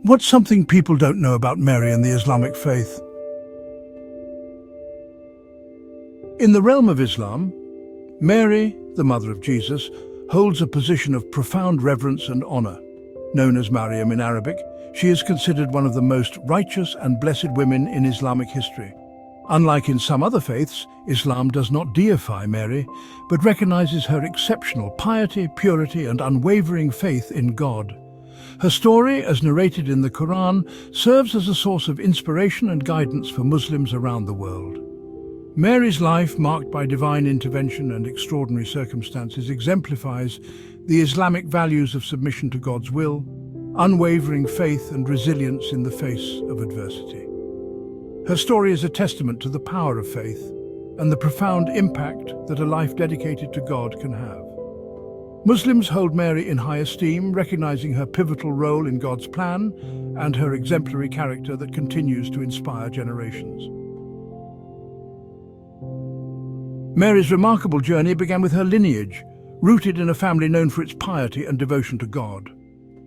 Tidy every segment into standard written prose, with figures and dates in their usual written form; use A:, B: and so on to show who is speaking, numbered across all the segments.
A: What's something people don't know about Mary and the Islamic faith? In the realm of Islam, Mary, the mother of Jesus, holds a position of profound reverence and honor. Known as Maryam in Arabic, she is considered one of the most righteous and blessed women in Islamic history. Unlike in some other faiths, Islam does not deify Mary, but recognizes her exceptional piety, purity, and unwavering faith in God. Her story, as narrated in the Quran, serves as a source of inspiration and guidance for Muslims around the world. Mary's life, marked by divine intervention and extraordinary circumstances, exemplifies the Islamic values of submission to God's will, unwavering faith, and resilience in the face of adversity. Her story is a testament to the power of faith and the profound impact that a life dedicated to God can have. Muslims hold Mary in high esteem, recognizing her pivotal role in God's plan and her exemplary character that continues to inspire generations. Mary's remarkable journey began with her lineage, rooted in a family known for its piety and devotion to God.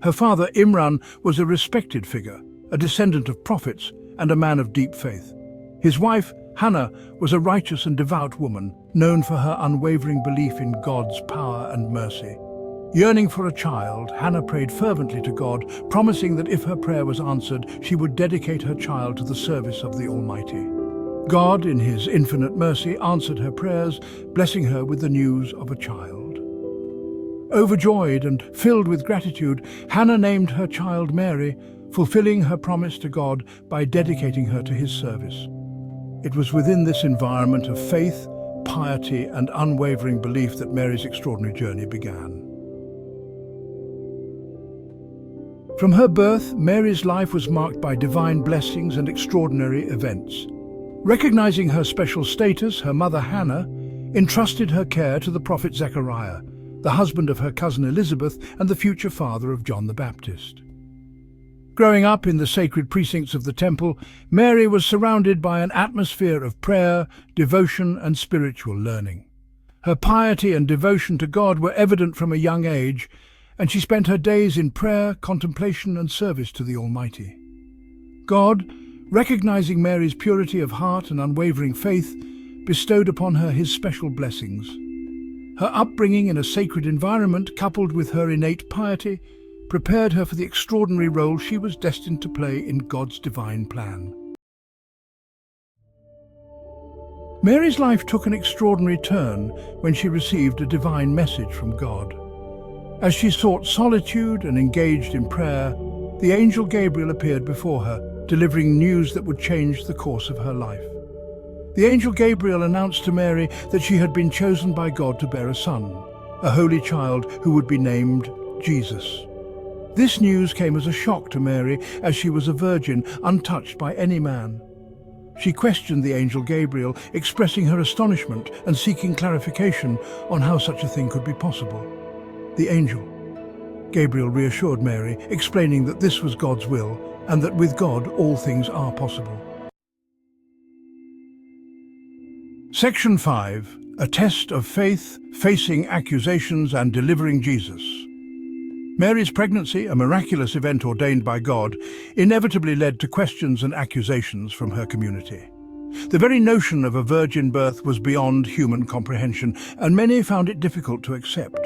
A: Her father, Imran, was a respected figure, a descendant of prophets and a man of deep faith. His wife, Hannah, was a righteous and devout woman, known for her unwavering belief in God's power and mercy. Yearning for a child, Hannah prayed fervently to God, promising that if her prayer was answered, she would dedicate her child to the service of the Almighty. God, in His infinite mercy, answered her prayers, blessing her with the news of a child. Overjoyed and filled with gratitude, Hannah named her child Mary, fulfilling her promise to God by dedicating her to His service. It was within this environment of faith, piety, and unwavering belief that Mary's extraordinary journey began. From her birth, Mary's life was marked by divine blessings and extraordinary events. Recognizing her special status, her mother Hannah entrusted her care to the Prophet Zechariah, the husband of her cousin Elizabeth and the future father of John the Baptist. Growing up in the sacred precincts of the temple, Mary was surrounded by an atmosphere of prayer, devotion, and spiritual learning. Her piety and devotion to God were evident from a young age, and she spent her days in prayer, contemplation, and service to the Almighty. God, recognizing Mary's purity of heart and unwavering faith, bestowed upon her His special blessings. Her upbringing in a sacred environment, coupled with her innate piety, prepared her for the extraordinary role she was destined to play in God's divine plan. Mary's life took an extraordinary turn when she received a divine message from God. As she sought solitude and engaged in prayer, the Angel Gabriel appeared before her, delivering news that would change the course of her life. The Angel Gabriel announced to Mary that she had been chosen by God to bear a son, a holy child who would be named Jesus. This news came as a shock to Mary, as she was a virgin, untouched by any man. She questioned the Angel Gabriel, expressing her astonishment and seeking clarification on how such a thing could be possible. The Angel Gabriel reassured Mary, explaining that this was God's will and that with God all things are possible. Section 5. A test of faith, facing accusations and delivering Jesus. Mary's pregnancy, a miraculous event ordained by God, inevitably led to questions and accusations from her community. The very notion of a virgin birth was beyond human comprehension, and many found it difficult to accept.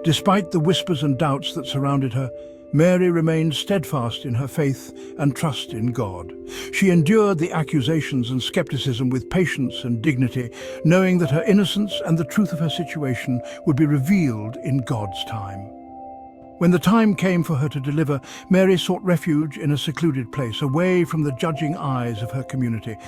A: Despite the whispers and doubts that surrounded her, Mary remained steadfast in her faith and trust in God. She endured the accusations and skepticism with patience and dignity, knowing that her innocence and the truth of her situation would be revealed in God's time. When the time came for her to deliver, Mary sought refuge in a secluded place, away from the judging eyes of her community.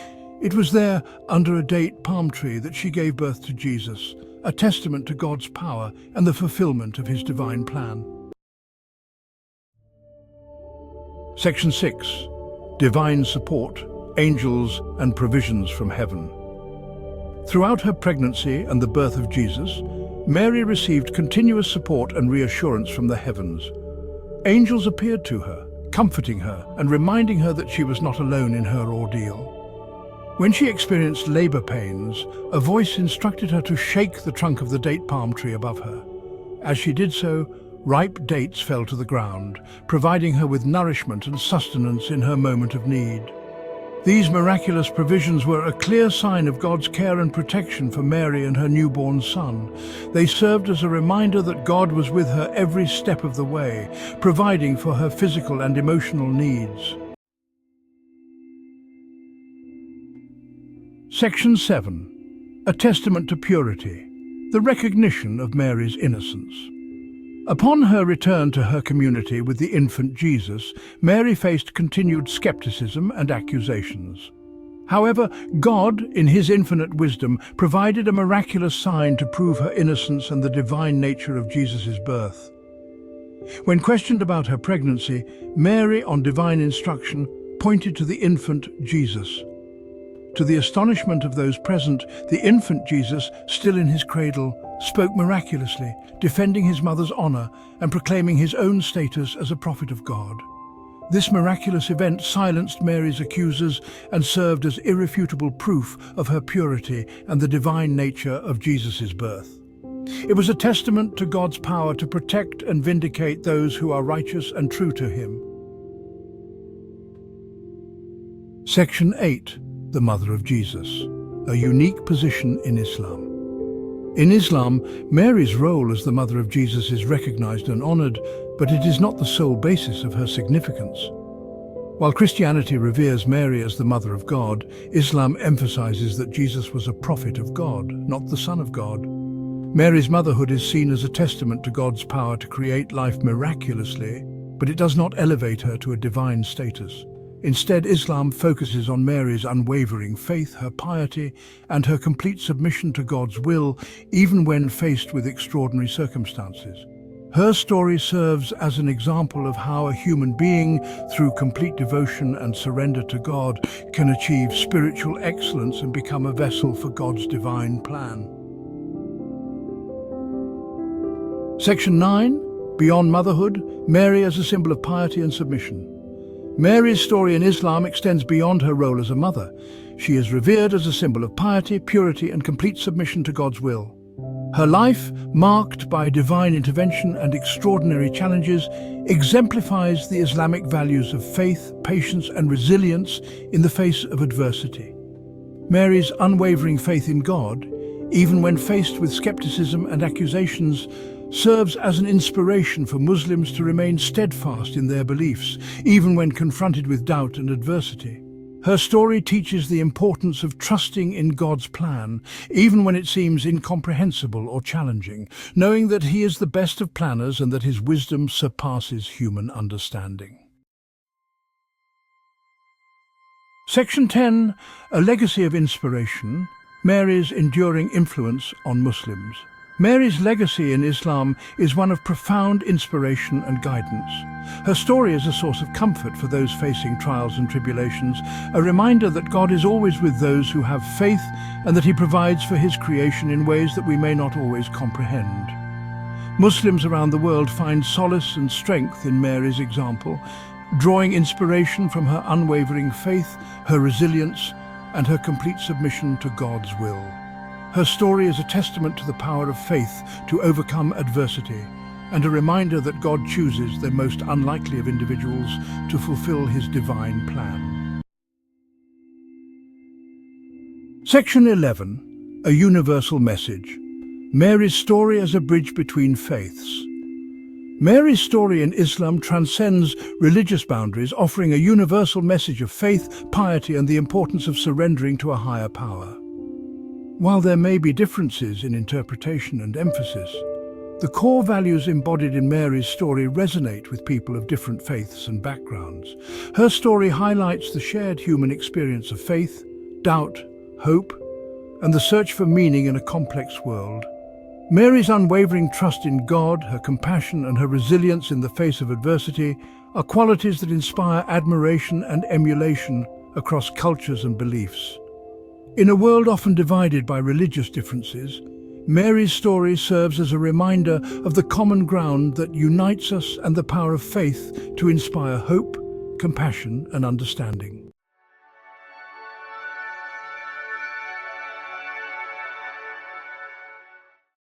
A: It was there, under a date palm tree, that she gave birth to Jesus, a testament to God's power and the fulfillment of His divine plan. Section 6. Divine support, angels and provisions from heaven. Throughout her pregnancy and the birth of Jesus, Mary received continuous support and reassurance from the heavens. Angels appeared to her, comforting her and reminding her that she was not alone in her ordeal. When she experienced labor pains, a voice instructed her to shake the trunk of the date palm tree above her. As she did so, Ripe dates fell to the ground, providing her with nourishment and sustenance in her moment of need. These miraculous provisions were a clear sign of God's care and protection for Mary and her newborn son. They served as a reminder that God was with her every step of the way, providing for her physical and emotional needs. Section 7. A testament to purity. The recognition of Mary's innocence. Upon her return to her community with the infant Jesus, Mary faced continued skepticism and accusations. However, God, in his infinite wisdom, provided a miraculous sign to prove her innocence and the divine nature of Jesus' birth. When questioned about her pregnancy, Mary, on divine instruction, pointed to the infant Jesus. To the astonishment of those present, the infant Jesus, still in his cradle, spoke miraculously, defending his mother's honor and proclaiming his own status as a prophet of God. This miraculous event silenced Mary's accusers and served as irrefutable proof of her purity and the divine nature of Jesus' birth. It was a testament to God's power to protect and vindicate those who are righteous and true to him. Section 8. The Mother of Jesus, a unique position in Islam. In Islam, Mary's role as the mother of Jesus is recognized and honored, but it is not the sole basis of her significance. While Christianity reveres Mary as the mother of God, Islam emphasizes that Jesus was a prophet of God, not the Son of God. Mary's motherhood is seen as a testament to God's power to create life miraculously, but it does not elevate her to a divine status. Instead, Islam focuses on Mary's unwavering faith, her piety, and her complete submission to God's will, even when faced with extraordinary circumstances. Her story serves as an example of how a human being, through complete devotion and surrender to God, can achieve spiritual excellence and become a vessel for God's divine plan. Section 9. Beyond motherhood, Mary as a symbol of piety and submission. Mary's story in Islam extends beyond her role as a mother. She is revered as a symbol of piety, purity, and complete submission to God's will. Her life, marked by divine intervention and extraordinary challenges, exemplifies the Islamic values of faith, patience, and resilience in the face of adversity. Mary's unwavering faith in God, even when faced with skepticism and accusations, serves as an inspiration for Muslims to remain steadfast in their beliefs, even when confronted with doubt and adversity. Her story teaches the importance of trusting in God's plan, even when it seems incomprehensible or challenging, knowing that He is the best of planners and that His wisdom surpasses human understanding. Section 10. A legacy of inspiration. Mary's enduring influence on Muslims. Mary's legacy in Islam is one of profound inspiration and guidance. Her story is a source of comfort for those facing trials and tribulations, a reminder that God is always with those who have faith and that He provides for His creation in ways that we may not always comprehend. Muslims around the world find solace and strength in Mary's example, drawing inspiration from her unwavering faith, her resilience, and her complete submission to God's will. Her story is a testament to the power of faith to overcome adversity, and a reminder that God chooses the most unlikely of individuals to fulfill His divine plan. Section 11. A universal message. Mary's story as a bridge between faiths. Mary's story in Islam transcends religious boundaries, offering a universal message of faith, piety, and the importance of surrendering to a higher power. While there may be differences in interpretation and emphasis, the core values embodied in Mary's story resonate with people of different faiths and backgrounds. Her story highlights the shared human experience of faith, doubt, hope, and the search for meaning in a complex world. Mary's unwavering trust in God, her compassion, and her resilience in the face of adversity are qualities that inspire admiration and emulation across cultures and beliefs. In a world often divided by religious differences, Mary's story serves as a reminder of the common ground that unites us and the power of faith to inspire hope, compassion, and understanding.